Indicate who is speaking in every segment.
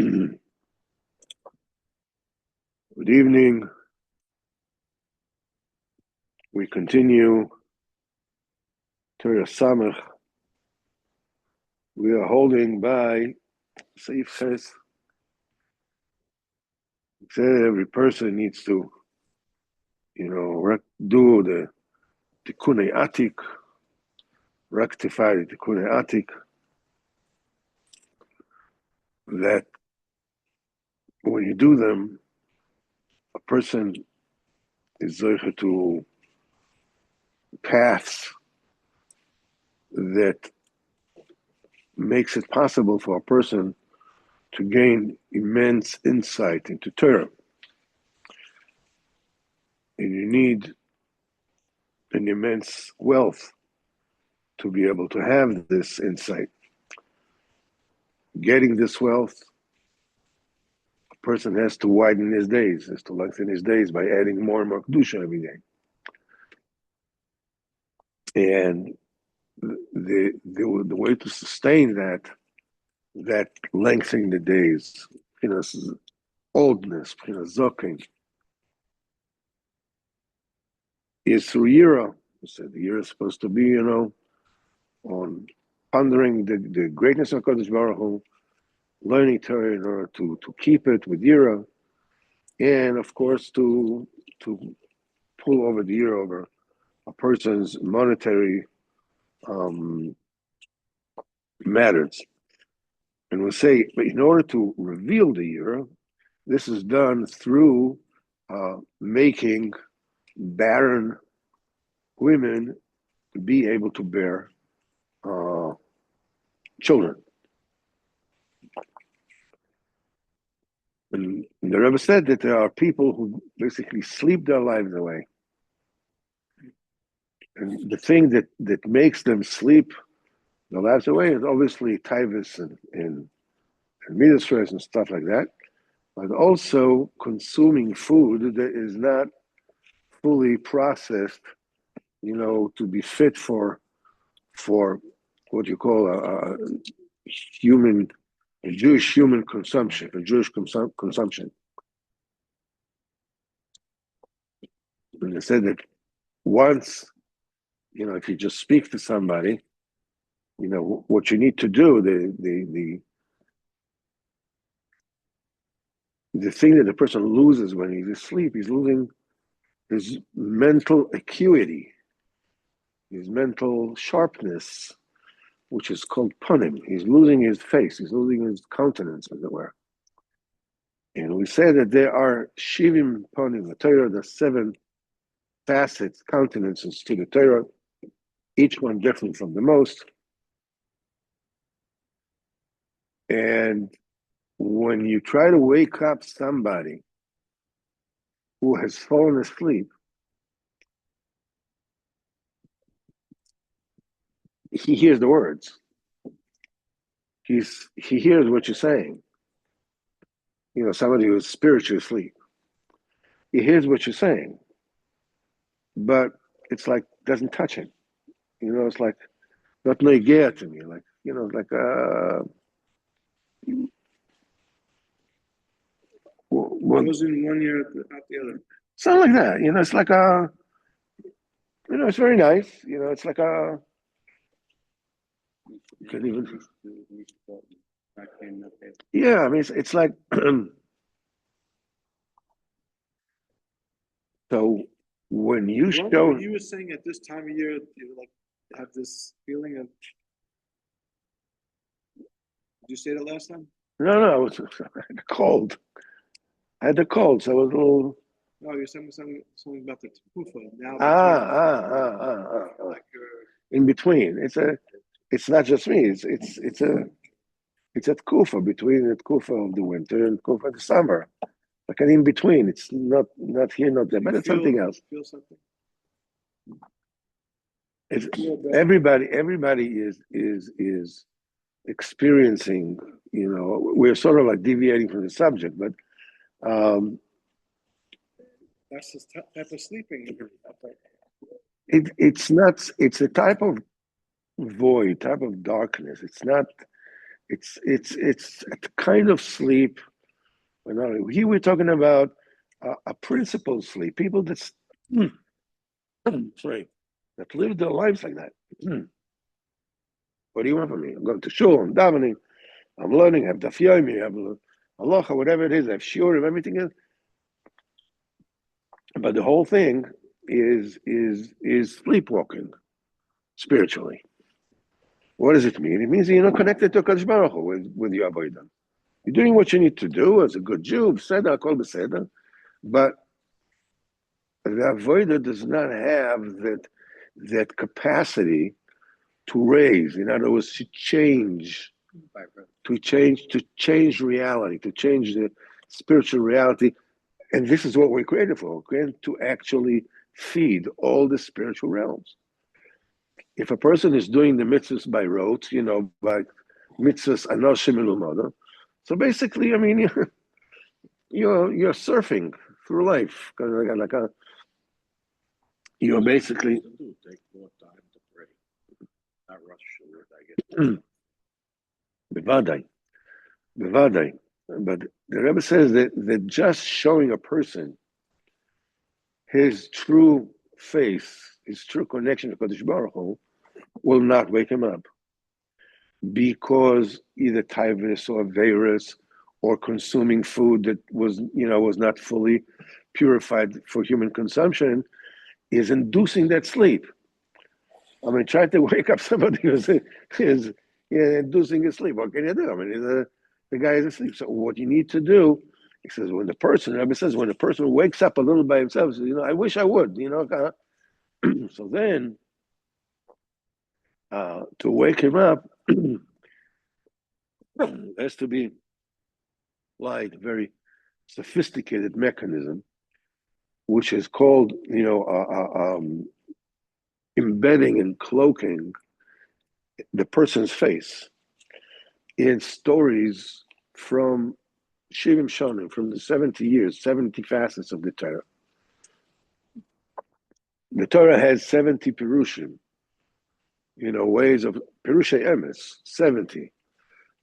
Speaker 1: Good evening. We continue Torah Samach. We are holding by Seif Ches. It says every person needs to, do the Tikkunei Atik, rectify the Tikkunei Atik. That when you do them, a person is zoche to paths that makes it possible for a person to gain immense insight into Torah. And you need an immense wealth to be able to have this insight. Getting this wealth, a person has to widen his days, has to lengthen his days by adding more and more kedusha every day. And the way to sustain that lengthening the days, oldness, zoking, is through Yira. So the Yira is supposed to be, on pondering the greatness of Kodesh Baruch Hu, learning Torah in order to keep it with Yira, and of course to pull over the Yira over a person's monetary matters. And we'll say, but in order to reveal the Yira, this is done through making barren women be able to bear children. And the Rebbe said that there are people who basically sleep their lives away. And the thing that makes them sleep their lives away is obviously taivas and midas stress and stuff like that, but also consuming food that is not fully processed, to be fit for what you call a Jewish human consumption, a Jewish consumption. And they said that once, if you just speak to somebody, what you need to do, the thing that the person loses when he's asleep, he's losing his mental acuity, his mental sharpness, which is called panim. He's losing his face, he's losing his countenance, as it were. And we say that there are shivim panim, the Torah, the 7 facets, countenances to the Torah, each one different from the most. And when you try to wake up somebody who has fallen asleep, he hears the words. He hears what you're saying. Somebody who's spiritually asleep. He hears what you're saying, but it's like doesn't touch him. It's like not neigea to me. Like
Speaker 2: One goes in one ear, out the other.
Speaker 1: Something like that. It's like it's very nice. It's like a. You can even. Yeah, I mean, it's like. So when you show.
Speaker 2: You were saying at this time of year, you have this feeling of. Did you say that last time?
Speaker 1: No, I had a cold. So I was a little.
Speaker 2: No, you're saying something about the tekufa. Now
Speaker 1: Like in between. It's not just me. It's a tekufa between the tekufa of the winter and the tekufa of the summer. Like an in between. It's not here, not there, but it's something else.
Speaker 2: Feel something.
Speaker 1: Everybody is experiencing. We're sort of like deviating from the subject, but.
Speaker 2: That's the type of sleeping.
Speaker 1: It's not. It's a type of void, type of darkness. It's It's a kind of sleep. Here we're talking about a principled sleep. People that sorry, that live their lives like that. What do you want from me? I'm going to shul, I'm davening, I'm learning, I have daf yomi, I have halacha, whatever it is, I have shiurim, everything else. But the whole thing is sleepwalking spiritually. What does it mean? It means you're not connected to Kadosh Baruch Hu with your avodah. You're doing what you need to do as a good Jew, Beseder, Kol Beseder, but the avodah does not have that capacity to raise. In other words, to change reality, to change the spiritual reality. And this is what we're created for, okay? To actually feed all the spiritual realms. If a person is doing the mitzvahs by rote, by mitzvahs anoshim ilumada, so basically, I mean, you're surfing through life. You're basically
Speaker 3: take more time to pray, not rush through it.
Speaker 1: bevadai, bevadai. But the Rebbe says that just showing a person his true face, his true connection to Kadosh Baruch Hu, will not wake him up, because either taivus or virus or consuming food that was not fully purified for human consumption is inducing that sleep. I mean, try to wake up somebody who's inducing his sleep. What can you do? I mean, the guy is asleep. So what you need to do, he says, Rabbi says, when the person wakes up a little by himself, says, I wish I would, so then to wake him up has to be like a very sophisticated mechanism, which is called, embedding and cloaking the person's face in stories from Shivim Shonim, from the 70 years, 70 facets of the Torah. The Torah has 70 pirushim, ways of Pirushay Emes, 70.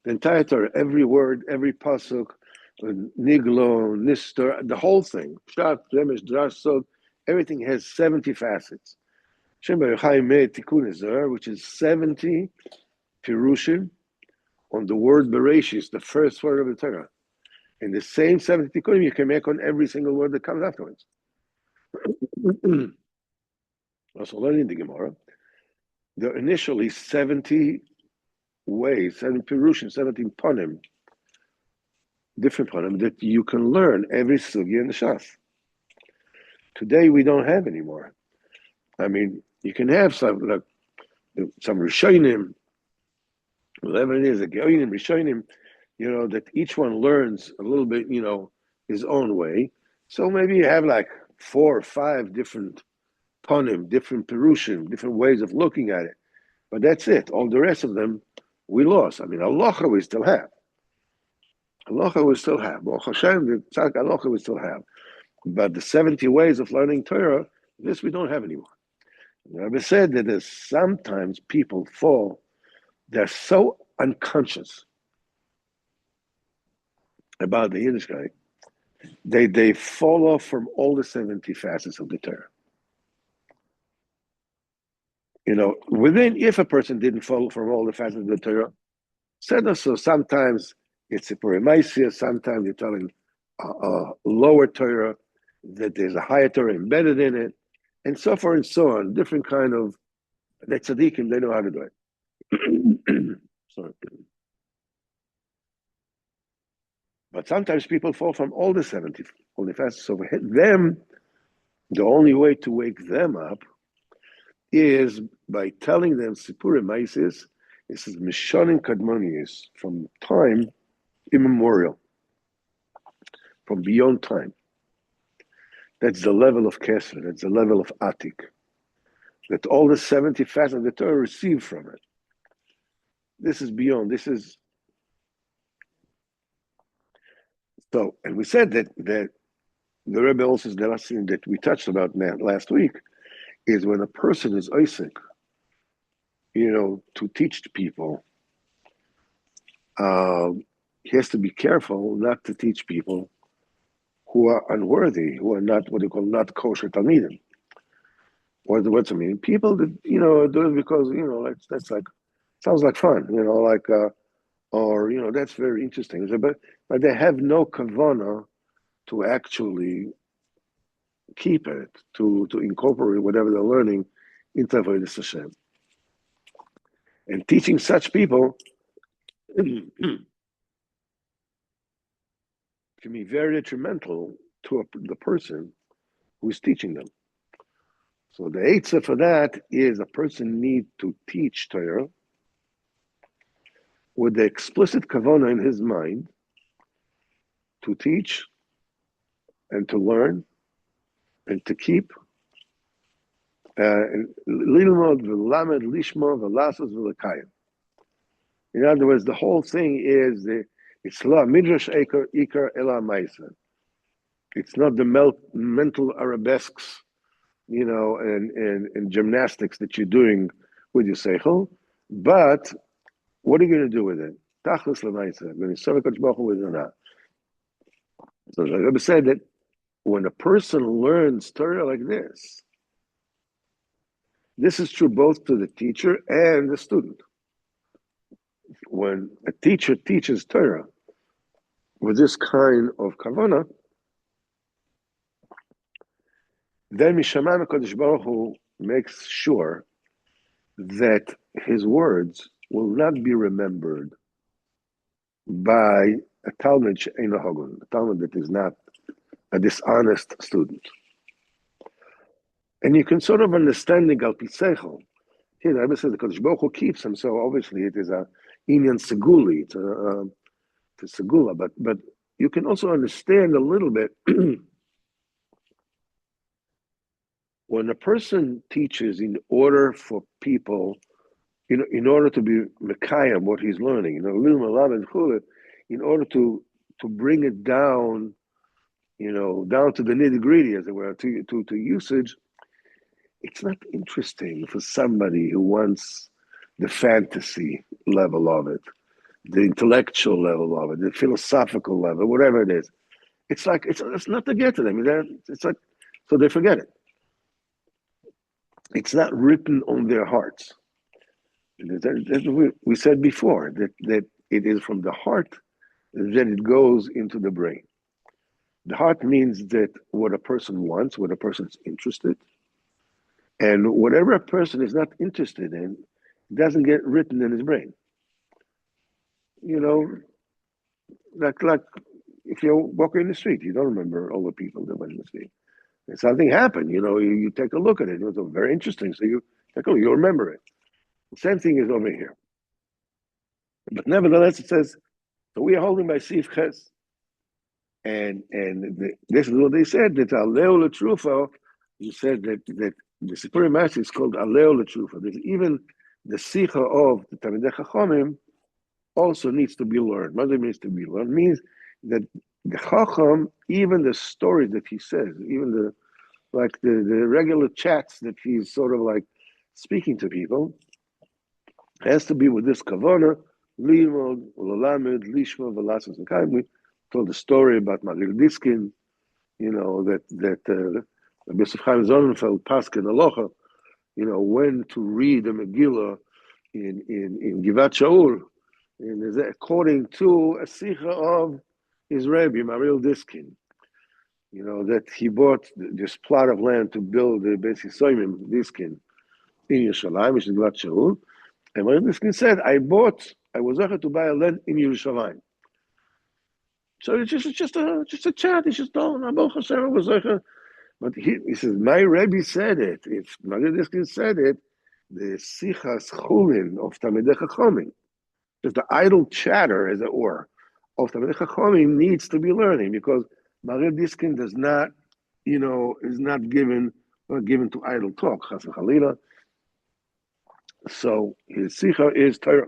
Speaker 1: The entire Torah, every word, every pasuk, Niglo, Nistor, the whole thing, Pshat, Remesh, Drash, Sod, everything has 70 facets. Shem Baruch Hai made Tikkun Ezer, which is 70 pirushim on the word Bereshis, the first word of the Torah. And the same 70 tikkunim you can make on every single word that comes afterwards. Also learning the Gemara, there are initially 70 ways, 70 pirushim, 17 panim, different panim that you can learn every sugya in the Shas. Today we don't have anymore. I mean, you can have some Rishonim, whatever it is, a Geonim, Rishonim, that each one learns a little bit, his own way. So maybe you have like 4 or 5 different panim, different perushim, different ways of looking at it. But that's it. All the rest of them, we lost. I mean, halacha we still have. Halacha we still have. Baruch Hashem, the tzaddik halacha we still have. But the 70 ways of learning Torah, this we don't have anymore. The Rebbe said that there's sometimes people fall, they're so unconscious about the Yiddishkeit, they fall off from all the 70 facets of the Torah. If a person didn't fall from all the facets of the Torah, said so sometimes it's a Purimaisia, sometimes you're telling a lower Torah, that there's a higher Torah embedded in it, and so forth and so on. Different kind of, the tzaddikim, they know how to do it. Sorry. But sometimes people fall from all the 70, all the facets. So for them, the only way to wake them up is by telling them Sipurei Maisis. This is Mishanim Kadmonius, from time immemorial, from beyond time. That's the level of Kesser, that's the level of Atik, that all the 70 facets of the Torah receive from it. This is beyond, so, and we said that the Rebbe also, the last thing that we touched about last week, is when a person is Isaac, to teach people he has to be careful not to teach people who are unworthy, who are not what they call not kosher talmidim. What's I mean? People that do it because that's like sounds like fun, or that's very interesting. But they have no kavana to actually keep it, to incorporate whatever they're learning into Avodas Hashem. And teaching such people can be very detrimental to the person who is teaching them. So the eitzah for that is a person need to teach Torah with the explicit kavana in his mind to teach and to learn and to keep. Lilmod v'lamed lishma v'lasos v'lekayim. In other words, the whole thing is it's la midrash ikar ela ma'isa. It's not the mental arabesques, and gymnastics that you're doing with your seichel, but what are you going to do with it? Tachlis l'ma'isa. When you serve a Kodesh Baruch Hu with it or not. So the Rebbe said that when a person learns Torah like this is true both to the teacher and the student. When a teacher teaches Torah with this kind of kavana, then Mishamayim HaKadosh Baruch Hu makes sure that his words will not be remembered by a Talmud she'eino hogon, a Talmud that is not a dishonest student. And you can sort of understand the Al Pi Seichel. Here, the Rebbe says the Kodesh Baruch Hu keeps him, so obviously it is a inyan seguli, it's a segula, but you can also understand a little bit when a person teaches in order for people, in order to be mekayim what he's learning, in order to bring it down, down to the nitty gritty, as it were, to usage. It's not interesting for somebody who wants the fantasy level of it, the intellectual level of it, the philosophical level, whatever it is. It's like it's not to get to them. It's like so they forget it. It's not written on their hearts. We said before that it is from the heart that it goes into the brain. The heart means that what a person wants, what a person is interested, and whatever a person is not interested in doesn't get written in his brain. Like if you're walking in the street, you don't remember all the people that went in the street. And something happened, you take a look at it. It was very interesting. So you take a look, you remember it. The same thing is over here. But nevertheless, it says, so we are holding by Sif Ches. And this is what they said, that Aleo L'Trufa, you said that the Sipuri Master is called Aleo L'Trufa. There's even the Sicha of the Talmidei Chachamim also needs to be learned. What it means to be learned means that the Chacham, even the stories that he says, even the regular chats that he's sort of like speaking to people, has to be with this kavana, limod, ulalamed, lishma, v'lasos v'kayim. We told the story about Marir Diskin, that Yosef Chaim Sonnenfeld Paskin Aloha, when to read the Megillah in Givat Shaul, and according to a sicha of his Rebbe, Marir Diskin, that he bought this plot of land to build the Beis Yisoimim Diskin in Yerushalayim, which is Givat Shaul. And Marir Diskin said, I was able to buy a land in Yerushalayim. So it's just a chat. He's just told Baruch Hashem was like but he says, my Rebbe said it. If Marir Diskin said it, the sichas chulin of Talmidei Chachamim, just the idle chatter, as it were, of Talmidei Chachamim needs to be learning, because Marir Diskin does not, is not given to idle talk, chas v'chalila. So his sicha is Torah,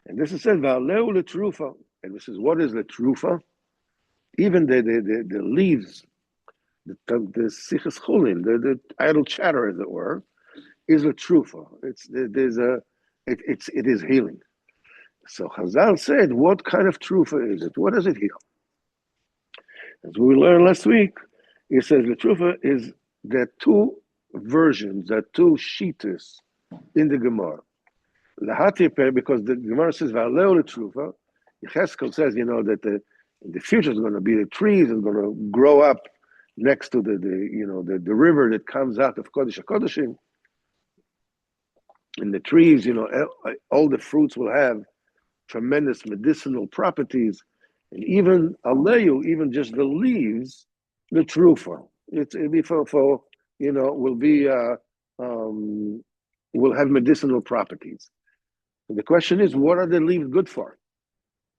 Speaker 1: and this is said v'aleu l'trufa, and this is what is the trufa? Even the leaves, the sichas chulin, the idle chatter, as it were, is a trufa. It is healing. So Chazal said, what kind of trufa is it? What does it heal? As we learned last week, he says the trufa is there are two versions, there are two shitas in the Gemara. Lahatipe, because the Gemara says Valeo trufa. Yecheskel says, that in the future is going to be the trees is going to grow up next to the river that comes out of Kodesh HaKodeshim. And the trees, all the fruits will have tremendous medicinal properties, and even aleyu, even just the leaves, the trufa. It'll be will have medicinal properties. And the question is, what are the leaves good for?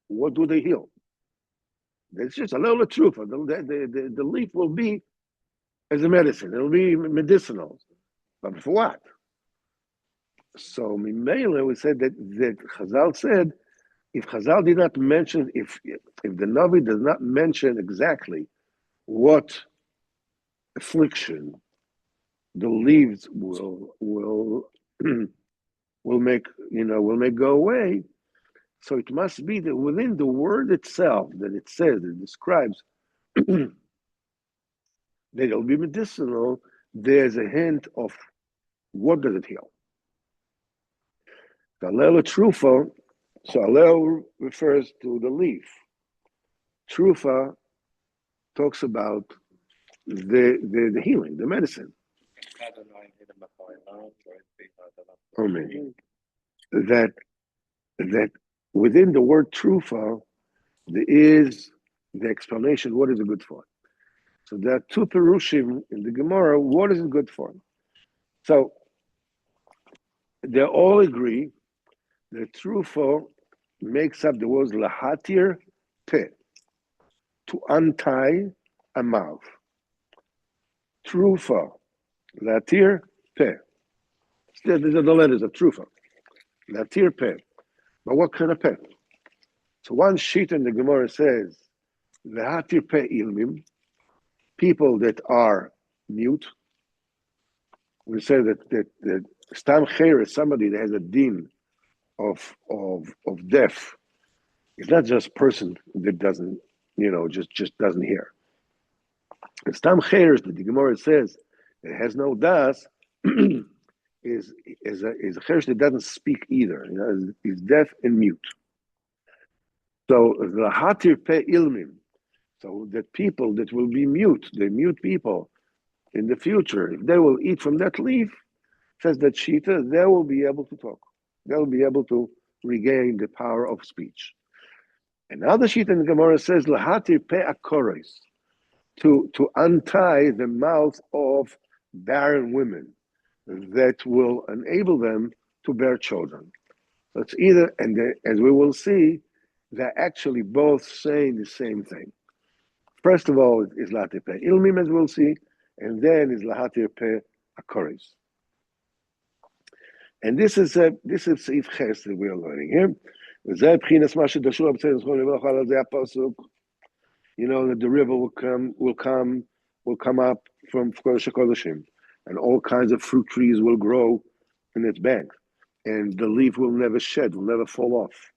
Speaker 1: What do they heal? It's just a little trufa. The leaf will be as a medicine. It'll be medicinal, but for what? So Mimele, we said that Chazal said, if Chazal did not mention, if the Navi does not mention exactly what affliction the leaves will make go away, so it must be that within the word itself that it says, it describes that it'll be medicinal, there's a hint of what does it heal. The Alel Trufa, so Alel refers to the leaf. Trufa talks about the healing, the medicine. That within the word trufa, there is the explanation, what is it good for? So there are two perushim in the Gemara, what is it good for? So they all agree that trufa makes up the words lahatir pe, to untie a mouth. Trufa, latir pe. These are the letters of trufa. Latir pe. But what kind of pe? So one sheet in the Gemara says, lahatir pe ilmim, people that are mute. We say that stam cher is somebody that has a din of deaf. It's not just a person that doesn't, just doesn't hear. The stam cher that the Gemara says it has no das is a cher that doesn't speak either. Is deaf and mute. So the hatir pe ilmim. So that people that will be mute, the mute people in the future, if they will eat from that leaf, says that Shita, they will be able to talk. They will be able to regain the power of speech. Another Shita in the Gemara says, Lahatir pe akores, to untie the mouth of barren women that will enable them to bear children. So it's either, and as we will see, they're actually both saying the same thing. First of all, is lahatir pe ilmim, as we'll see, and then is lahatir pe akores. And this is Seif Ches that we are learning here. That the river will come up from Kodesh HaKodeshim, and all kinds of fruit trees will grow in its banks, and the leaf will never shed, will never fall off,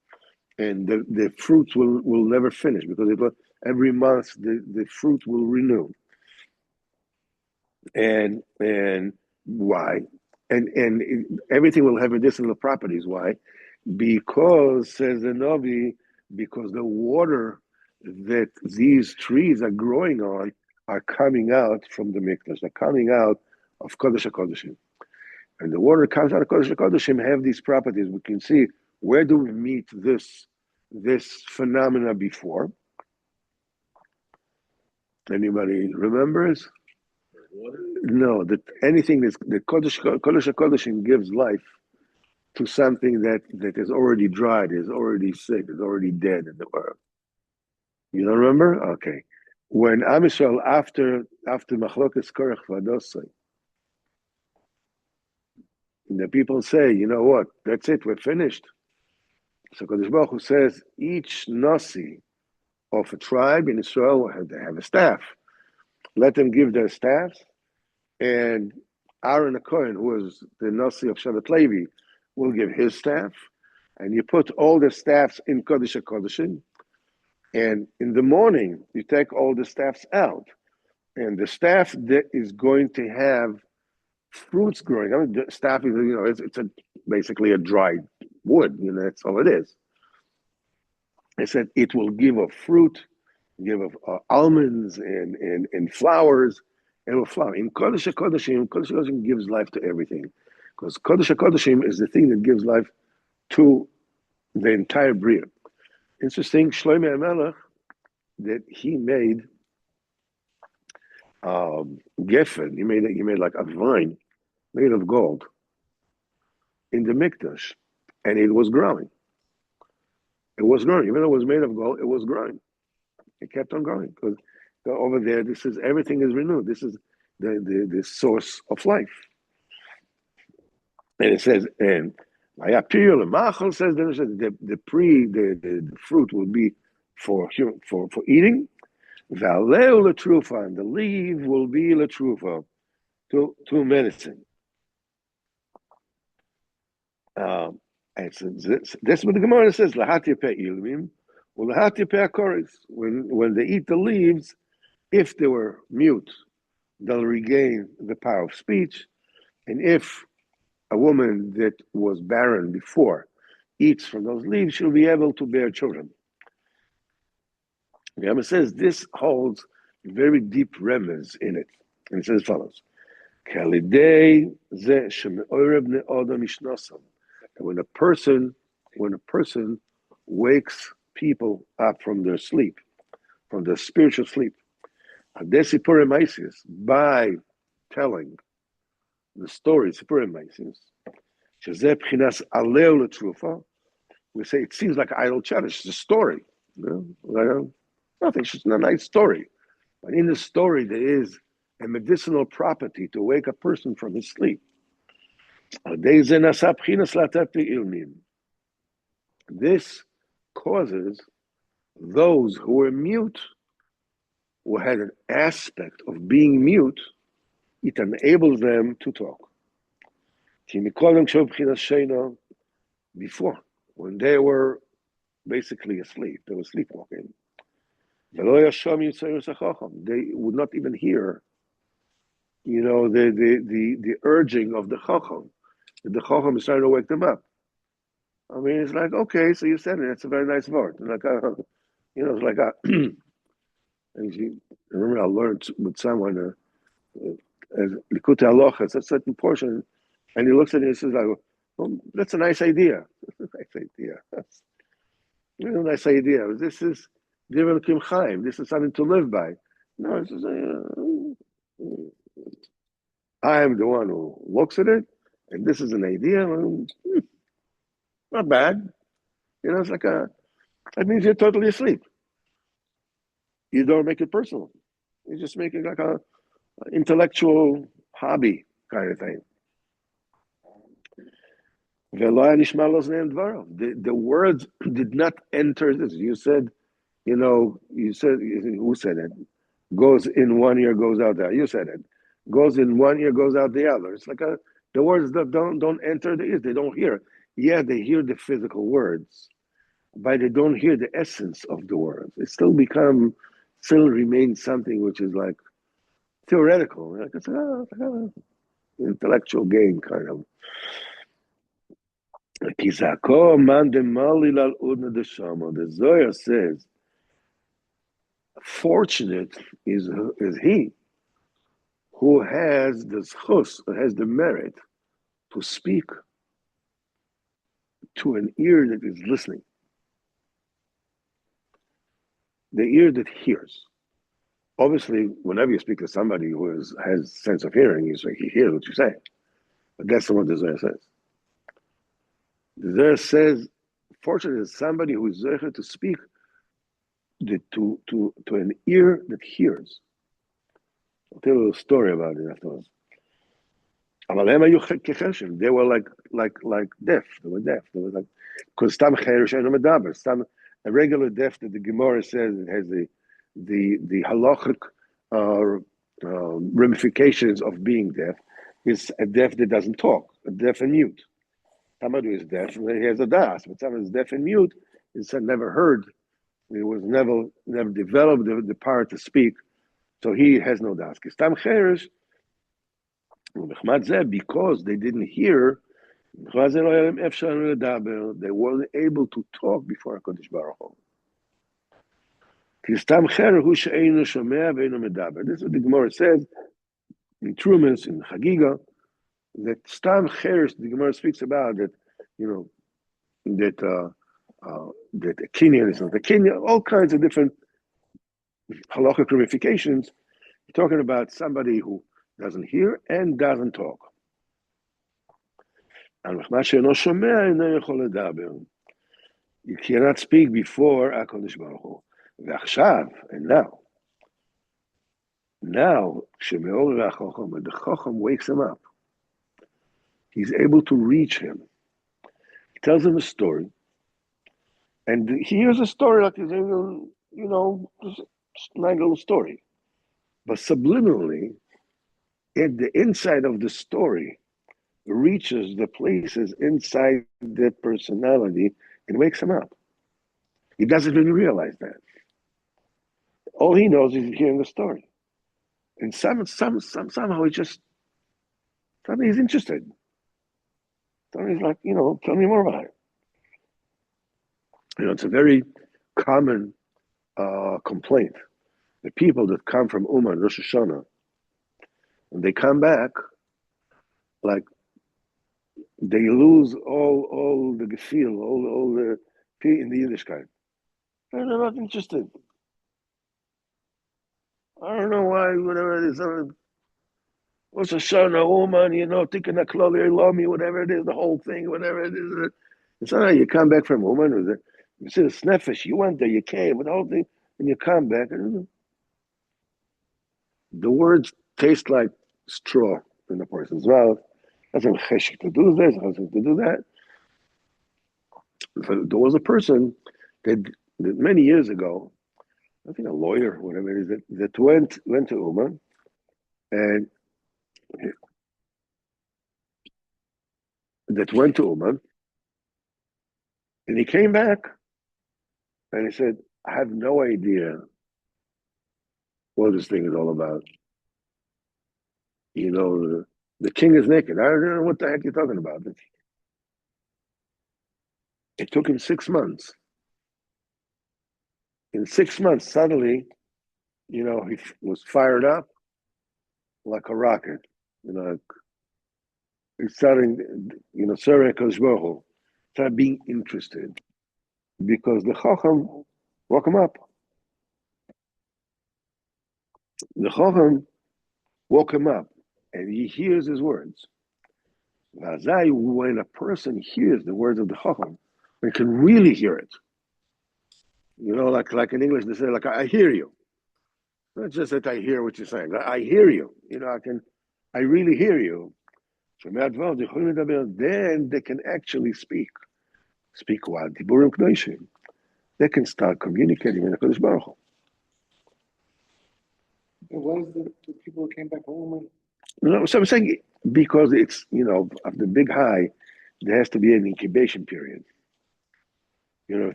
Speaker 1: and the fruits will never finish, because every month the fruit will renew. And why? And everything will have medicinal properties. Why? Because, says the Navi, because the water that these trees are growing on are coming out from the Mikdash. They're coming out of Kodesh HaKodeshim. And the water that comes out of Kodesh HaKodeshim have these properties. We can see, where do we meet this phenomena before? Anybody remembers? No, that anything that Kodesh HaKodeshim gives life to something that is already dried, is already sick, is already dead in the world. You don't remember? Okay. When Am Yisrael, after Machlokas Korach Vadosai, the people say, you know what, that's it, we're finished. So Kodesh Baruch Hu says, each Nasi of a tribe in Israel, they have a staff. Let them give their staffs, and Aaron HaKohen, who was the Nasi of Shevet Levi, will give his staff, and you put all the staffs in Kodesh HaKodeshim, and in the morning you take all the staffs out, and the staff that is going to have fruits growing. I mean, the staff is, it's basically a dried wood. That's all it is. They said it will give a fruit, give almonds and flowers. It will flower. In Kodesh HaKodeshim gives life to everything, because Kodesh HaKodeshim is the thing that gives life to the entire Bria. Interesting, Shlomo HaMelech, that he made geffen. He made like a vine made of gold in the Mikdash, and it was growing. It was growing, even though it was made of gold. It was growing. It kept on growing because over there, everything is renewed. This is the source of life. And it says, and Machal says the fruit will be for eating. Valeu letrufa, and the leaf will be letrufa, to medicine. And so that's what the Gemara says. Lahati pe ilmim, or lahati pe akoris. When they eat the leaves, if they were mute, they'll regain the power of speech. And if a woman that was barren before eats from those leaves, she'll be able to bear children. The Gemara says this holds very deep remez in it. And it says as follows. When a person wakes people up from their sleep, from their spiritual sleep, by telling the story, we say it seems like idle chatter. It's a story, nothing. It's just a nice story. But in the story, there is a medicinal property to wake a person from his sleep. This causes those who are mute, who had an aspect of being mute, it enables them to talk. Before, when they were basically asleep, they were sleepwalking. They would not even hear, the urging of the Chacham. The Chacham is trying to wake them up. I mean, it's like, okay, so you said it. It's a very nice word. Like, it's like I remember I learned with someone as Likutey Moharan, it's a certain portion, and he looks at it and says, like, well, that's a nice idea. Nice idea. That's a nice idea. This is Divin Kim Chaim. This is something to live by. No, it's just, I am the one who looks at it, and this is an idea. Not bad. It's like that means you're totally asleep. You don't make it personal. You just make it like a intellectual hobby kind of thing. The words did not enter this. You said, who said it? Goes in one ear, goes out the other. You said it. Goes in one ear, goes out the other. It's like the words that don't enter the ears. They don't hear. Yeah, they hear the physical words, but they don't hear the essence of the words. It still remains something which is like theoretical. Like it's an intellectual game kind of. The Zohar says, fortunate is he who has the zchus, has the merit to speak to an ear that is listening, the ear that hears. Obviously, whenever you speak to somebody who has sense of hearing, he hears what you say. But that's not what the Zohar says. The Zohar says, fortunate is somebody who is zecher to speak to an ear that hears. I'll tell you a little story about it afterwards. They were like deaf. They were deaf. They were like, because a regular deaf that the Gemara says it has the halachic ramifications of being deaf is a deaf that doesn't talk, a deaf and mute. Somebody who is deaf, and he has a das, but someone who's deaf and mute, is never heard. He was never developed the power to speak, so he has no das. Kistam cheresh, because they didn't hear, they weren't able to talk before HaKadosh Baruch Hu. Kistam cheresh hu she'einu shomea ve'einu medaber. This is what the Gemara says in Trumas, in Chagiga, that Stam Cheresh, the Gemara speaks about that, that that a Kenyan is not a Kenyan, all kinds of different halachic ramifications. We're talking about somebody who doesn't hear and doesn't talk. You cannot speak before HaKadosh Baruch Hu. And now, when the Chacham wakes him up, he's able to reach him. He tells him a story, and he hears a story like it's just a nice little story. But subliminally, the inside of the story reaches the places inside that personality and wakes him up. He doesn't even realize that. All he knows is hearing the story. And somehow he's interested. He's like, tell me more about it. It's a very common complaint. The people that come from Uman, Rosh Hashanah, when they come back, like they lose all the gefühl, all the P in the Yiddishkeit. They're not interested. I don't know why, whatever it is. Rosh Hashanah, Uman, Tikkun HaKlal, Lomi, whatever it is, the whole thing, whatever it is. It's not like you come back from Uman, you see the Snefesh, you went there, you came, with the whole thing, and you come back, and the words taste like straw in the person's mouth. Doesn't cheshik to do this, doesn't to do that. So there was a person that many years ago, I think a lawyer, whatever it is, that went to Uman, and and he came back, and he said, I have no idea what this thing is all about. The king is naked. I don't know what the heck you're talking about. It took him 6 months. In 6 months, suddenly, he was fired up like a rocket. He started, serving HaKadosh Baruch Hu, started being interested because the Chacham woke him up. The Chacham woke him up, and he hears his words. When a person hears the words of the Chacham, they can really hear it. Like in English, they say, like, I hear you. Not just that I hear what you're saying. I hear you. I really hear you. Then they can actually speak. Speak what? Diburim K'doshim. They can start communicating with HaKadosh Baruch Hu.
Speaker 2: What is the people who came back home?
Speaker 1: So I'm saying, because it's, of the big high, there has to be an incubation period.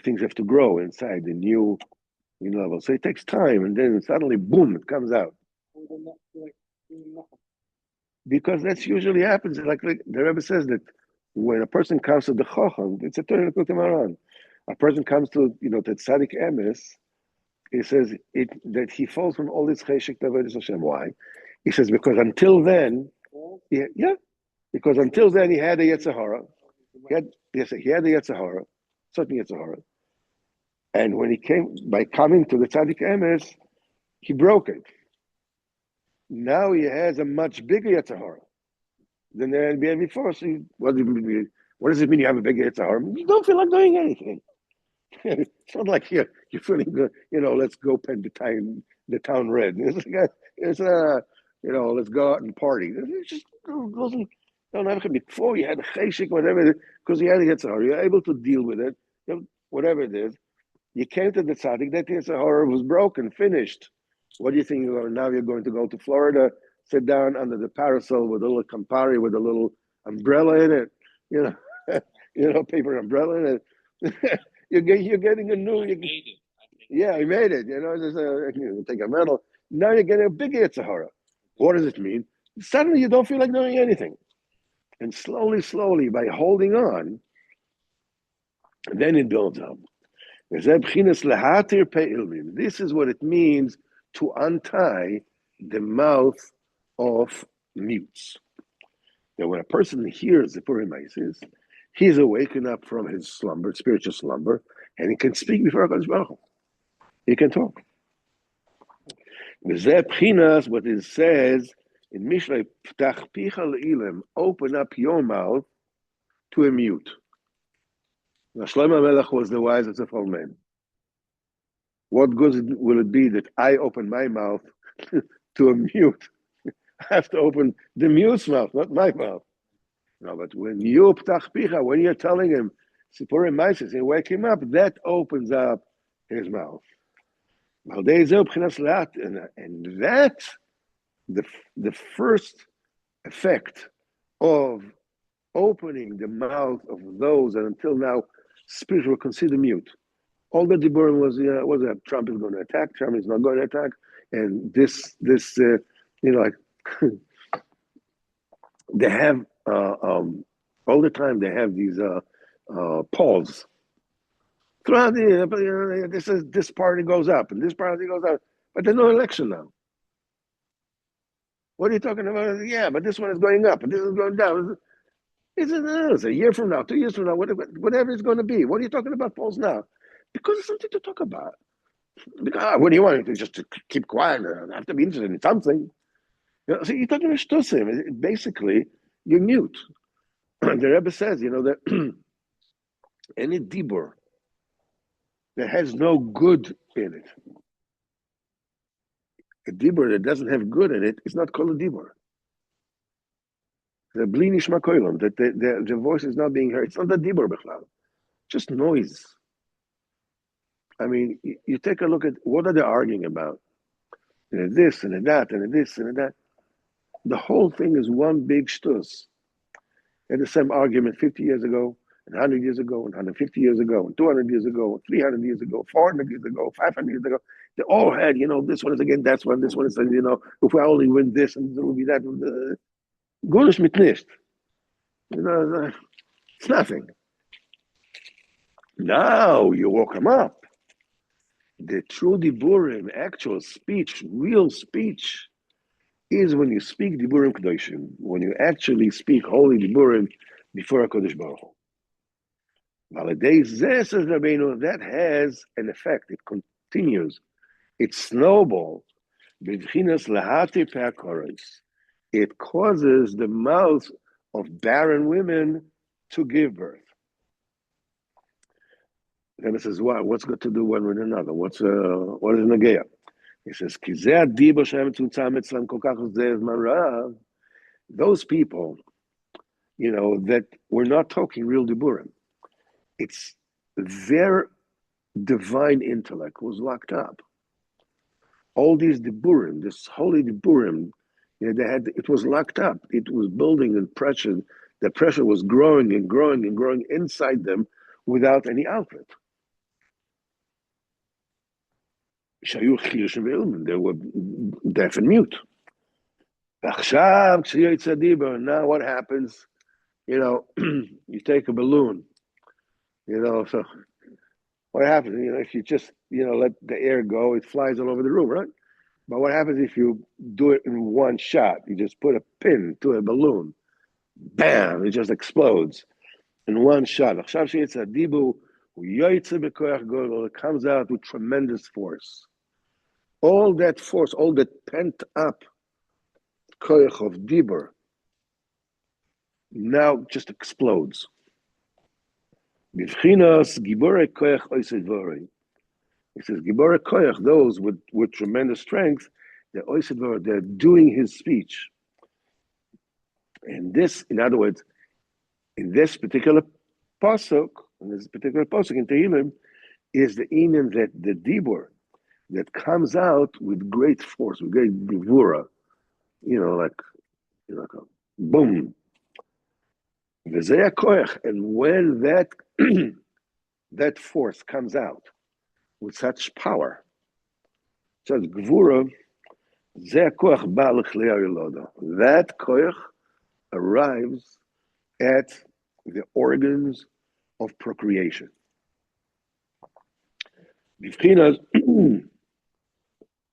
Speaker 1: Things have to grow inside the new level. So it takes time, and then suddenly, boom, it comes out. Because that's usually happens. Like the Rebbe says that when a person comes to the Chacham, it's a Torah Likutey Moharan. A person comes to, to Tzaddik Emes, he says that he falls from all this cheshik d'avodas Hashem. Why? He says because until then, because until then he had a Yetzer Hara. He had the Yetzer Hara, certain Yetzer Hara. And when by coming to the Tzaddik Emes, he broke it. Now he has a much bigger Yetzer Hara than there had been before. So what does it mean you have a bigger Yetzer Hara? You don't feel like doing anything. It's not like you're feeling good, let's go paint the town red. Let's go out and party. It just doesn't have before you had a cheshik, whatever, because you had a Yetzer Hara. You're able to deal with it, whatever it is. You came to the tzaddik, that Yetzer Hara was broken, finished. What do you think now you're going to go to Florida, sit down under the parasol with a little Campari with a little umbrella in it, paper umbrella. And you're getting a new.
Speaker 3: I made it.
Speaker 1: Yeah, he made it. Take a medal. Now you're getting a big Yitzhahara. What does it mean? Suddenly you don't feel like doing anything. And slowly, by holding on, then it builds up. This is what it means to untie the mouth of mutes. That when a person hears the Purim Isis, he's awakened up from his slumber, spiritual slumber, and he can speak before HaKadosh Baruch Hu. He can talk. What it says in Mishlei, Ptach picha le'ilim, open up your mouth to a mute. Now, Shlomo Melech was the wisest of all men. What good will it be that I open my mouth to a mute? I have to open the mute's mouth, not my mouth. No, but when you ptach picha, when you're telling him Sipurim Maisis and wake him up, that opens up his mouth. And that's the first effect of opening the mouth of those that until now spirits were considered mute. All the diburim was that Trump is going to attack, Trump is not going to attack, and this like they have all the time they have these polls. Throughout this party goes up and this party goes up, but there's no election now. What are you talking about? Yeah, but this one is going up and this is going down. It's a year from now, 2 years from now, whatever it's going to be. What are you talking about polls now? Because it's something to talk about. Because, what do you want? Just to keep quiet? I have to be interested in something. So you're talking about shtusim. Basically, you're mute. The Rebbe says, that any dibur that has no good in it, a dibur that doesn't have good in it, is not called a dibur. The bli nishma koilom, that the voice is not being heard. It's not a dibur b'chlal, just noise. I mean, you take a look at what are they arguing about? This and that and this and that. The whole thing is one big shtus. They had the same argument 50 years ago, and 100 years ago, and 150 years ago, and 200 years ago, and 300 years ago, 400 years ago, 500 years ago. They all had, this one is against that one, this one is, if we only win this, and there will be that. Gulish mit nicht. It's nothing. Now you woke them up. The true diburim, actual speech, real speech, is when you speak diburim kedoshim, when you actually speak holy diburim before HaKadosh Baruch Hu. That has an effect. It continues. It snowballs. It causes the mouths of barren women to give birth. And it says, what's got to do one with another? What is Nageya? He says, those people, that were not talking real diburim, it's their divine intellect was locked up. All these diburim, this holy diburim, it was locked up. It was building and pressure. The pressure was growing and growing and growing inside them without any outlet. They were deaf and mute. Now what happens? You take a balloon. So what happens? If you just let the air go, it flies all over the room, right? But what happens if you do it in one shot? You just put a pin to a balloon, bam! It just explodes in one shot. It comes out with tremendous force. All that force, all that pent up koyach of dibur, now just explodes. He says, Gibore koyach, those with tremendous strength, they're doing his speech. And this, in other words, in this particular pasuk in Tehillim, is the inyan that the dibur that comes out with great force, with great gevura, like a boom. And when that that force comes out with such power, such gvura, that koach arrives at the organs of procreation. Bivchinas,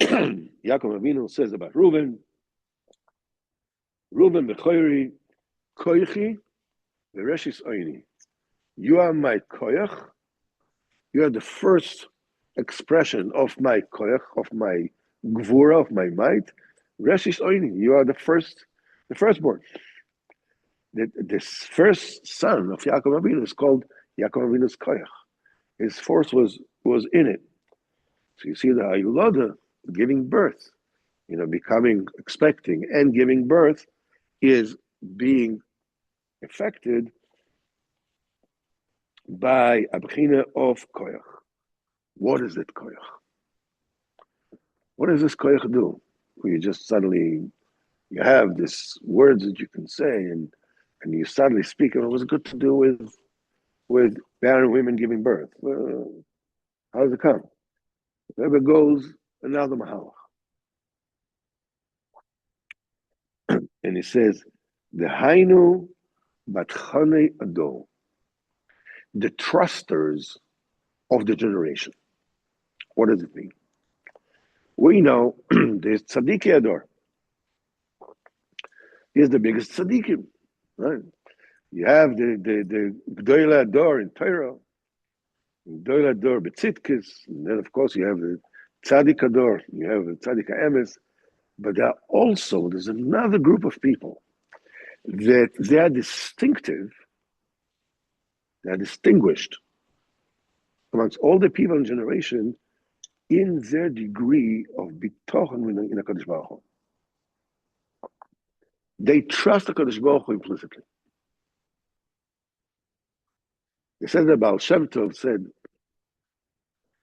Speaker 1: Yaakov Avinu says about Reuben b'choiri koichi v'reshis oini. You are my koach. You are the first expression of my koach, of my gvura, of my might. Reshis oini. You are the firstborn. This first son of Yaakov Avinu is called Yaakov Avinu's koach. His force was in it. So you see the Hayulada giving birth, expecting and giving birth is being affected by a bechina of koach. What is it, koach? What does this koach do? You just suddenly, you have this words that you can say and you suddenly speak, and it was good to do with barren women giving birth. How does it come? Whoever goes, another mahalach. And he says, the Hainu Batchane Ador, the trusters of the generation. What does it mean? We know there's Tzadiki Ador. He's the biggest Tzadikim, right? You have the Gdoila Ador in Torah, Gdoila Ador B'Tzidkis, and then of course you have the Tzadik Ador, you have the Tzadik HaEmes, but there's another group of people that they are distinctive, they are distinguished amongst all the people in generation in their degree of bitochen in HaKadosh Baruch Hu. They trust HaKadosh Baruch Hu implicitly. He says that Baal Shem Tov says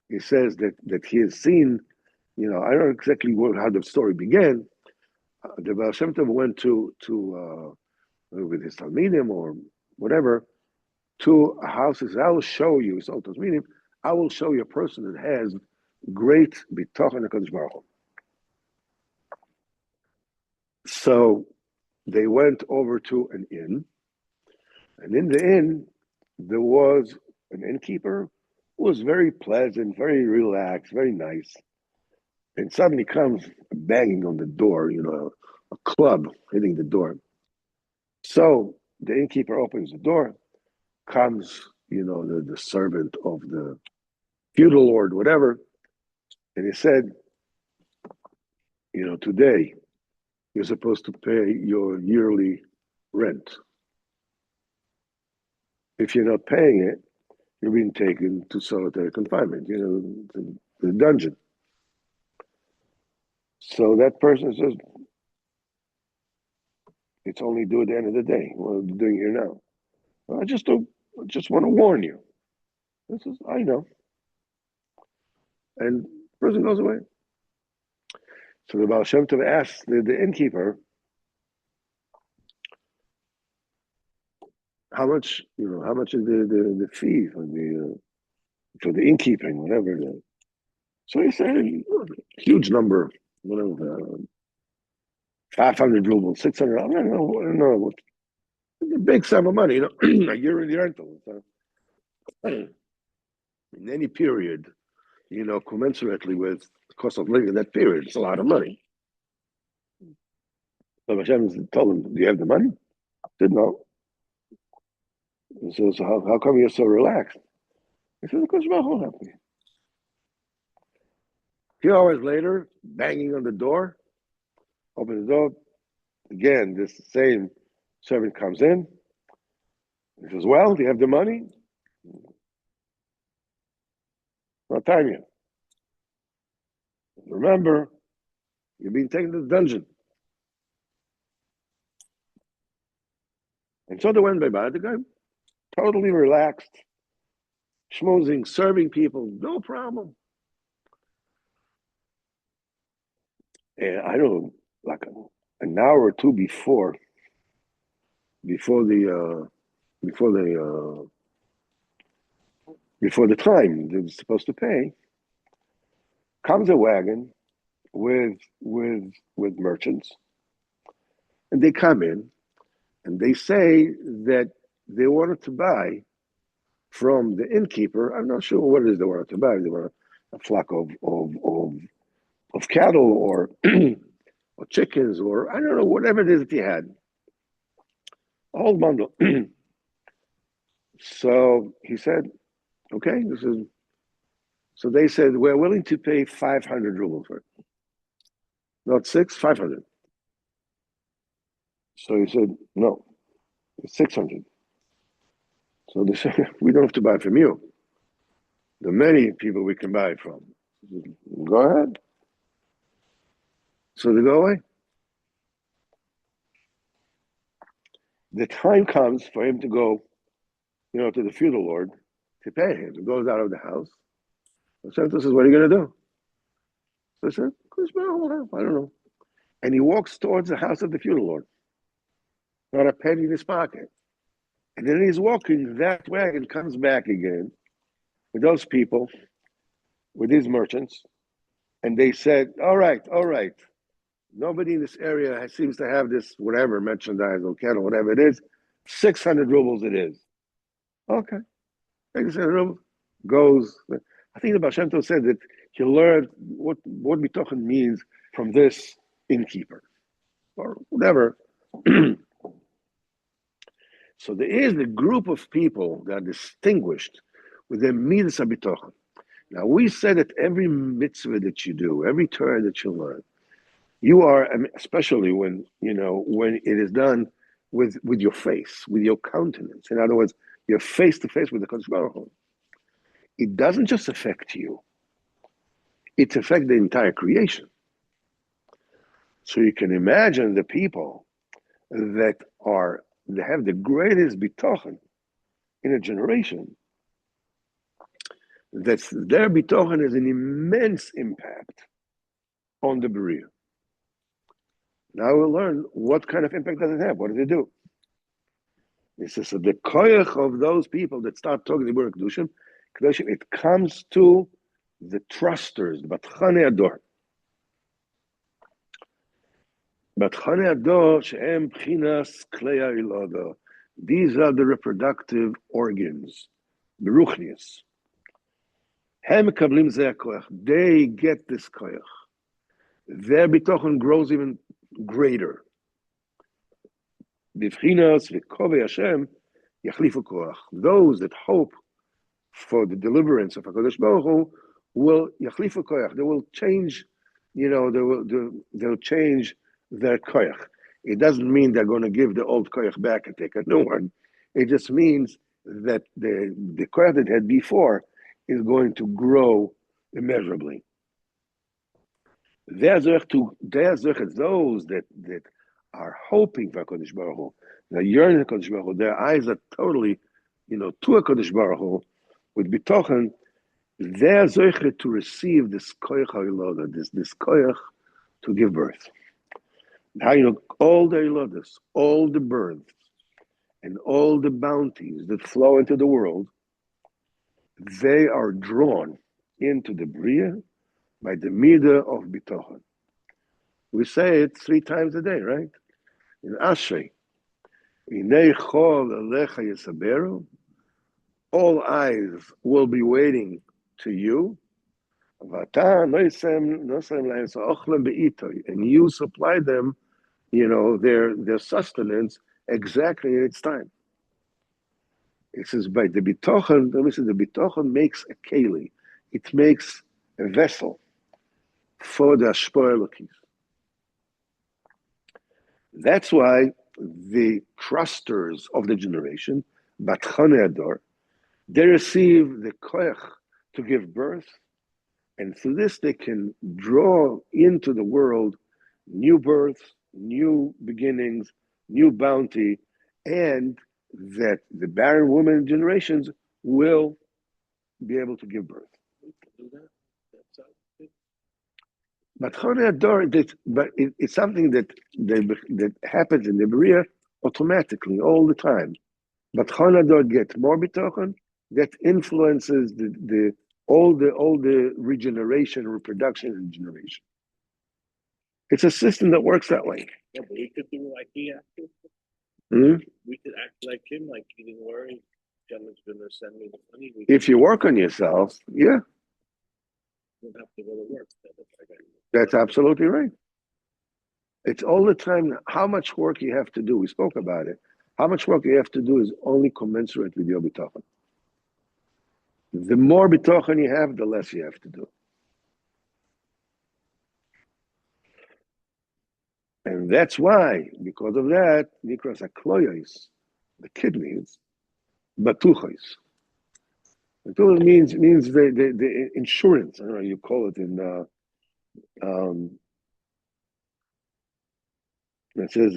Speaker 1: that he has seen, I don't know exactly how the story began. The Baal Shem Tov went to with his Talmidim or whatever, to a house. He said, I will show you, I will show you a person that has great bitochen HaKadosh Baruch Hu. So they went over to an inn, and in the inn, there was an innkeeper who was very pleasant, very relaxed, very nice. And suddenly comes banging on the door, a club hitting the door. So the innkeeper opens the door, comes, the servant of the feudal lord, whatever, and he said, today you're supposed to pay your yearly rent. If you're not paying it, you're being taken to solitary confinement, the dungeon. So that person says, it's only due at the end of the day. What are you doing here now? Well, I just want to warn you. This is, I know. And the person goes away. So the Baal Shem Tov asks the innkeeper, how much is the fee for the innkeeping, whatever. So he said, huge number, whatever, 500 rubles, 600, I don't know, a big sum of money, a yearly rental. So, in any period, commensurately with the cost of living in that period, it's a lot of money. So Hashem told him, do you have the money? I said, no. So how come you're so relaxed? He said, because Baruch helped me. A few hours later, banging on the door, open the door. Again, this same servant comes in. He says, well, do you have the money? Not time yet. Remember, you're being taken to the dungeon. And so they went by. The guy, totally relaxed, schmoozing, serving people, no problem. And I don't know, like an hour or two before the before the time they're supposed to pay, comes a wagon with merchants, and they come in and they say that they wanted to buy from the innkeeper. I'm not sure what it is they wanted to buy. They wanted a flock of cattle or or chickens or I don't know, whatever it is that he had. A whole bundle. So he said, okay, this is so they said we're willing to pay 500 rubles for it. Not 500. So he said, no, it's 600. So they said, we don't have to buy from you. There are many people we can buy from. Go ahead. So they go away. The time comes for him to go, to the feudal lord to pay him. He goes out of the house. The Santa says, what are you going to do? So he said, I don't know. And he walks towards the house of the feudal lord. Not a penny in his pocket. And then he's walking, that wagon comes back again with those people, with these merchants, and they said, all right. Nobody in this area seems to have this, whatever, merchandise or cattle, whatever it is. 600 rubles it is. Okay. 600 rubles goes. I think the Baal Shem Tov said that he learned what bitochen means from this innkeeper or whatever. So there is a group of people that are distinguished with their midas habitochen. Now we said that every mitzvah that you do, every Torah that you learn, you are, especially when it is done with your face, with your countenance. In other words, you're face to face with the Kodesh Baruch Hu. It doesn't just affect you; it affects the entire creation. So you can imagine the people that have the greatest bitochen in a generation. That their bitochen has an immense impact on the Bria. Now we'll learn what kind of impact does it have. What does it do? It says so the koyach of those people that start talking the word kedushim, it comes to the trusters, the batchane ador. Batchane ador she'em bchinas klei ha'ilada. These are the reproductive organs, the ruchnius. Hem kablim zeh koyach. They get this koyach. Their bitochen grows even greater. B'chinas v'kovei Hashem yachlifu koach. Those that hope for the deliverance of HaKadosh Baruch Hu will yachlifu koach. They will change, they'll change their koach. It doesn't mean they're going to give the old koach back and take a new one. It just means that the koach that had before is going to grow immeasurably. Those that are hoping for HaKadosh Baruch Hu, that yearn for HaKadosh Baruch Hu, their eyes are totally, to HaKadosh Baruch Hu, with bitochen, they're zoichet to receive this koyach ha'ilada, this koyach to give birth. How all the iladas, all the births, and all the bounties that flow into the world, they are drawn into the Bria by the midah of bitochen. We say it 3 times a day, right? In Ashrei, Inei chol elecha yisaberu, all eyes will be waiting to you, and you supply them, their sustenance exactly in its time. It says by the bitochen, the bitochen makes a keli, it makes a vessel for the Ashpoah Elokis. That's why the trusters of the generation, Batchane Ador, they receive the koyach to give birth, and through this they can draw into the world new births, new beginnings, new bounty, and that the barren women generations will be able to give birth. But it's something that happens in the Bria automatically all the time. But Chanador get more bitachon. That influences all the regeneration, reproduction, and generation. It's a system that works that way.
Speaker 3: Yeah, but we could do like he acted.
Speaker 1: Hmm?
Speaker 3: We could act like him, like he didn't worry. Gemma's gonna send me the money. We
Speaker 1: If you work on yourself, yeah,
Speaker 3: don't have to go to work.
Speaker 1: that's absolutely right. It's all the time how much work you have to do. We spoke about it. How much work you have to do is only commensurate with your bitachon. The more bitachon you have, the less you have to do. And that's why, because of that, nikras akloyos, the kidneys, batuchos. Batuchos means the insurance. I don't know, you call it in it says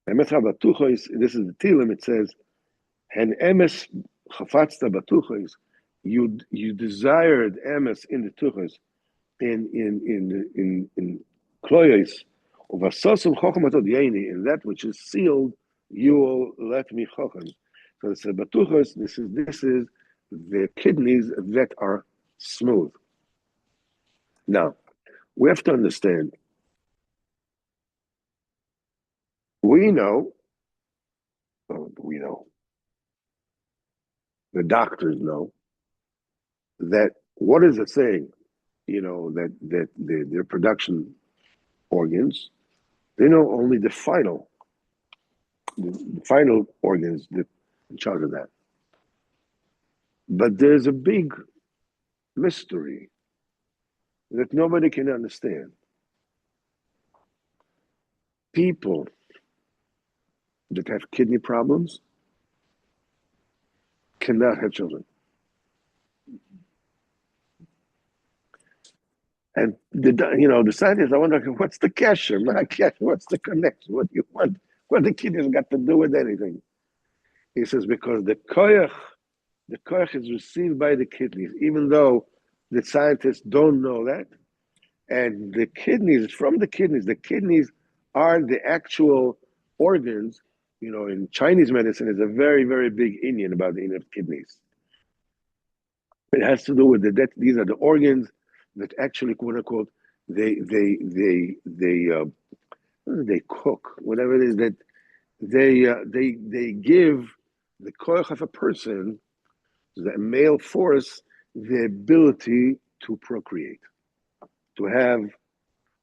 Speaker 1: emetcha batuchos. This is the tilim. It says, "Hen emes chafatzta batuchos." You desired emes in the tuchos in kloyos of asosum chochem atod yeini, in that which is sealed, you will let me chochem. So it's a batuchos. This is the kidneys that are smooth. Now we have to understand. We know. The doctors know that. What is it saying? That their production organs. They know only the final organs that in charge of that. But there's a big mystery that nobody can understand. People that have kidney problems cannot have children. And the scientists, I wonder, what's the kesher? What's the connection? What do you want? What the kidneys got to do with anything? He says, because the koyach is received by the kidneys, even though the scientists don't know that. And the kidneys are the actual organs. In Chinese medicine, is a very, very big Indian about the inner kidneys. It has to do with these are the organs that actually, quote unquote, they cook, whatever it is that they give the koach of a person, the male force, the ability to procreate, to have,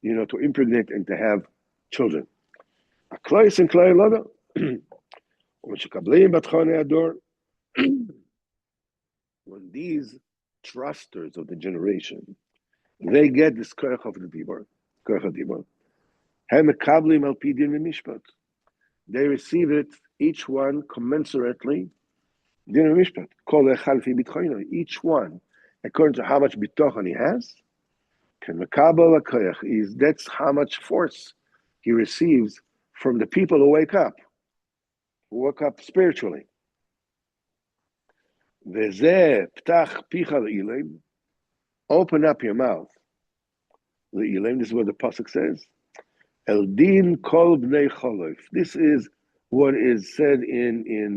Speaker 1: to impregnate and to have children. Aklois and kloi loda. When these trusters of the generation, they get this koach of the dibor, they receive it, each one commensurately. Each one, according to how much bitochen he has, that's how much force he receives from the people who wake up spiritually. Open up your mouth. This is what the pasuk says. El din kol bnei cholof. This is what is said in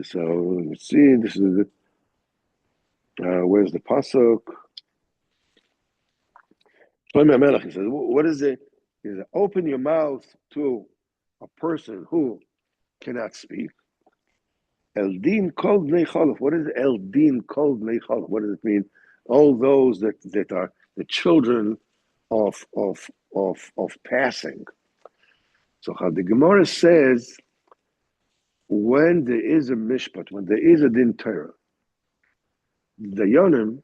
Speaker 1: so let's see. This is where's the pasuk? He says, what is it? He says, open your mouth to a person who cannot speak. El din kol bnei cholof. What is el din kol bnei cholof? What does it mean? All those that are the children of passing. So how the Gemara says, when there is a mishpat, when there is a din Torah, the Yonim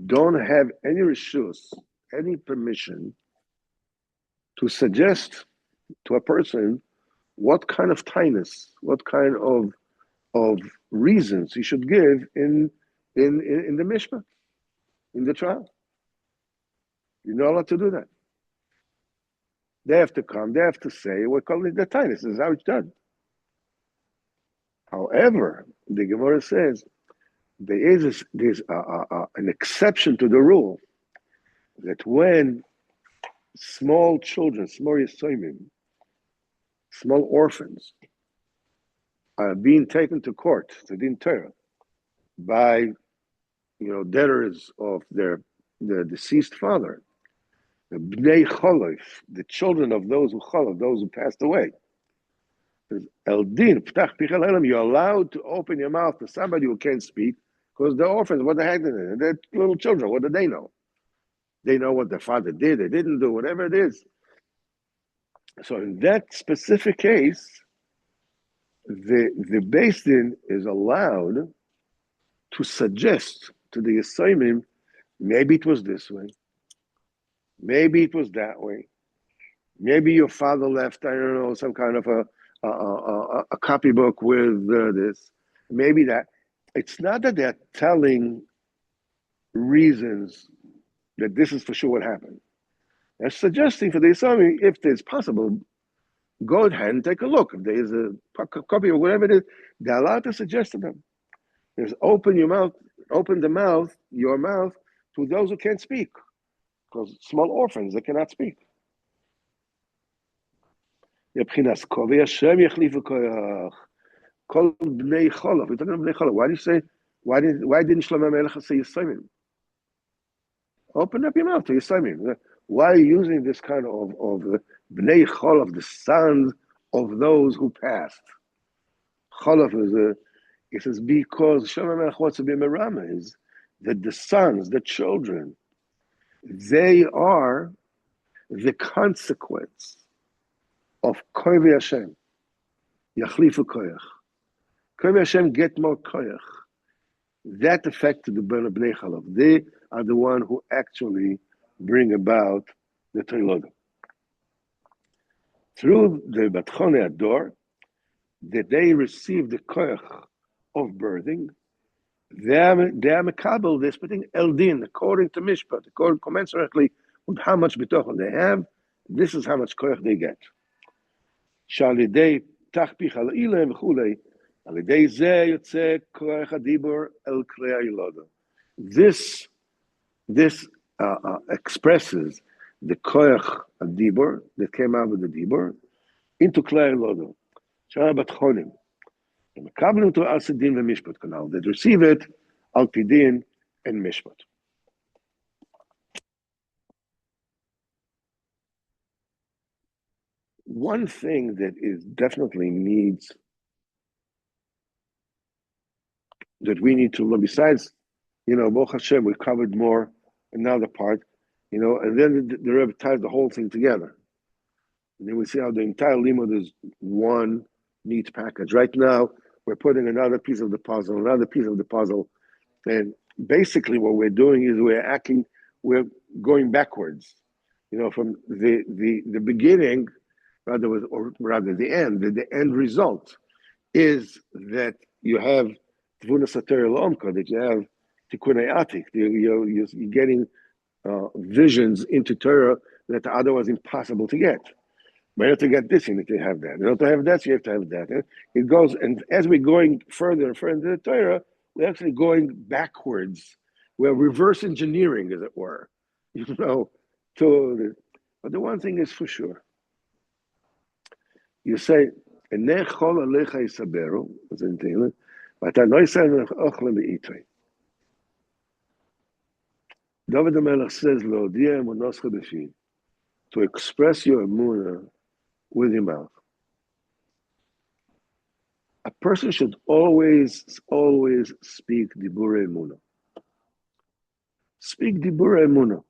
Speaker 1: don't have any reshus, any permission to suggest to a person what kind of tinus, what kind of reasons he should give in the mishpat, in the trial. You're not allowed to do that. They have to come, they have to say, we're calling it the tinus, this is how it's done. However, the Gemara says there's an exception to the rule that when small children, small yisoimim, small orphans, being taken to court, to din Torah, by debtors of the deceased father, the bnei cholov, the children of those who passed away. El din, ptach picha le'elam, you're allowed to open your mouth to somebody who can't speak, because they're orphans. What the heck are they? They're little children. What do they know? They know what their father did, they didn't do, whatever it is. So in that specific case, the Beis Din is allowed to suggest to the Yisayimim, maybe it was this way, maybe it was that way, maybe your father left, I don't know, some kind of a copybook with this, maybe that. It's not that they're telling reasons that this is for sure what happened. They're suggesting for the Yisayimim, if it's possible, go ahead and take a look. If there is a copy or whatever it is, they're allowed to suggest to them. Just open your mouth, your mouth, to those who can't speak. Because small orphans, they cannot speak. We're talking about bnei cholov. Why do you say, why didn't Shlomo Melech say Yisayimim? Open up your mouth to Yisayimim. Why are you using this kind of bnei cholov, the sons of those who passed? Cholov is it says because Shlomo Melech wants to be merama, is that the sons, the children, they are the consequence of koyve Hashem. Yachlifu koyach. Koyve Hashem get more koyach. That affected the bnei cholov. They are the one who actually bring about the Toilada. Through the Batchone Ador, that they receive the koyach of birthing, they are mekabel this thing eldin, according to Mishpat, according commensurately with how much bitochon they have, this is how much koyach they get. Shalidei tachpich al ilem v'chulei, alidei ze yotze koyach adibur el klei ha'ilada. This expresses the koyach adibur that came out of the dibur into klei ha'ilada. Shara batchonim. That receive it al pidin and mishpat. One thing that is definitely needs that we need to learn, besides, Baruch Hashem, we covered more another part, and then the Rebbe ties the whole thing together. And then we see how the entire limud is one neat package. Right now, we're putting another piece of the puzzle, and basically what we're doing is we're going backwards, from the beginning, the end. The end result is that you have Tvunas HaTorah L'Omka, that you have Tikkunei Atik, you're getting visions into Torah that are otherwise impossible to get. But in order to get this, you need to have that. In order to have that, you have to have that. It goes, and as we're going further and further into the Torah, we're actually going backwards. We're reverse engineering, as it were. But the one thing is for sure. You say, David HaMelech says, to express your emunah with your mouth. A person should always speak dibure emunah. Speak dibure emunah.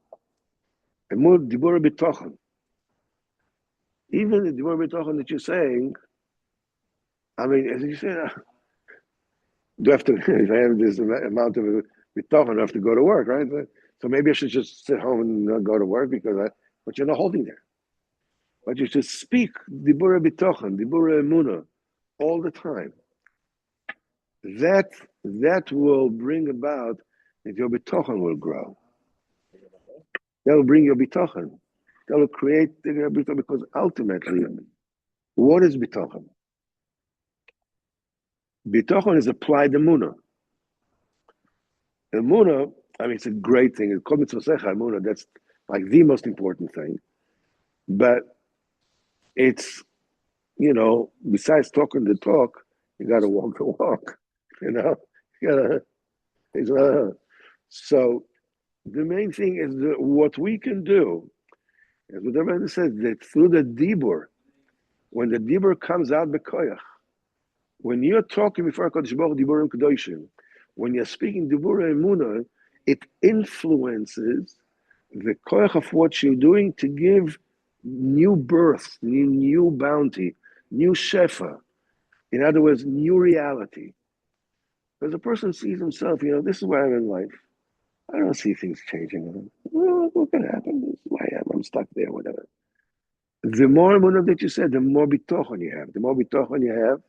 Speaker 1: Dibure bitochen. Even the dibure bitochen that you're saying, as you say, do I have to, if I have this amount of bitochen, I have to go to work, right? So maybe I should just sit home and not go to work but you're not holding there. But you should speak dibure bitochen, dibure emunah, all the time. That will bring about that your bitochen will grow. That will bring your bitochen. That will create your bitochen, because ultimately, what is bitochen? Bitochen is applied emunah. Emunah, it's a great thing. It's called mitzvosecha emunah. That's like the most important thing. But it's, besides talking the talk, You got to walk the walk. You know, you gotta. So the main thing is what we can do, as what the Rebbe says, that through the dibur, when the dibur comes out bekoyach, when you're talking before Hakadosh Baruch Hu diburim kedoshim, when you're speaking diburim emunah, it influences the koyach of what you're doing to give new birth, new bounty, new shefa. In other words, new reality. Because a person sees himself, this is where I'm in life. I don't see things changing. Well, what can happen? This is who I am. I'm stuck there, whatever. The more emunah that you said, the more bitochon you have. The more bitochon you have,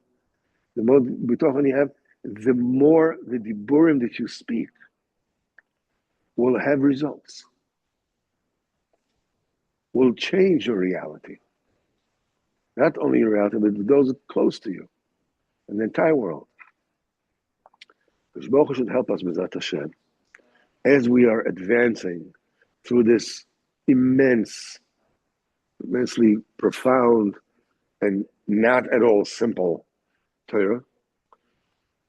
Speaker 1: the more bitochon you have, the more the diburim that you speak will have results, will change your reality. Not only your reality, but those close to you and the entire world. Because Baruch Hu should help us, B'ezrat Hashem, as we are advancing through this immensely profound and not at all simple Torah,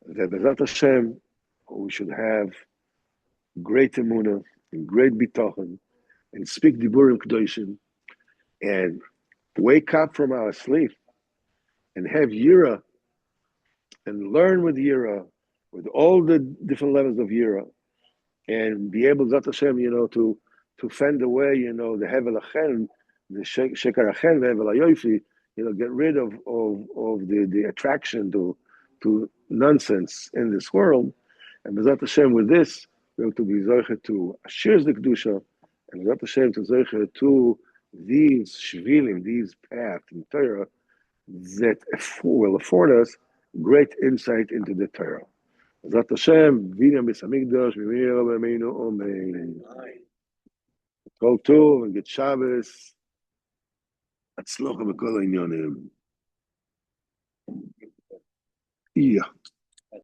Speaker 1: that B'ezrat Hashem, we should have great emunah and great bitachon and speak diburim kedoshim and wake up from our sleep and have yira and learn with yira, with all the different levels of yira, and be able, Zat Hashem, to fend away, the hevel achen, the sheker achen, the hevel ayofi, get rid of the attraction to nonsense in this world. And Zat Hashem, with this, we're able to be zoche to ashir the kedusha, and Zat Hashem to zoche to these shvilim, these paths in Torah that will afford us great insight into the Torah. Zat Hashem, Vina B'Samikdash, Mimira B'Ameinu, Amen. Kol Tov and get Shabbos. Atzlocha b'kol ha'inyonim. Yeah.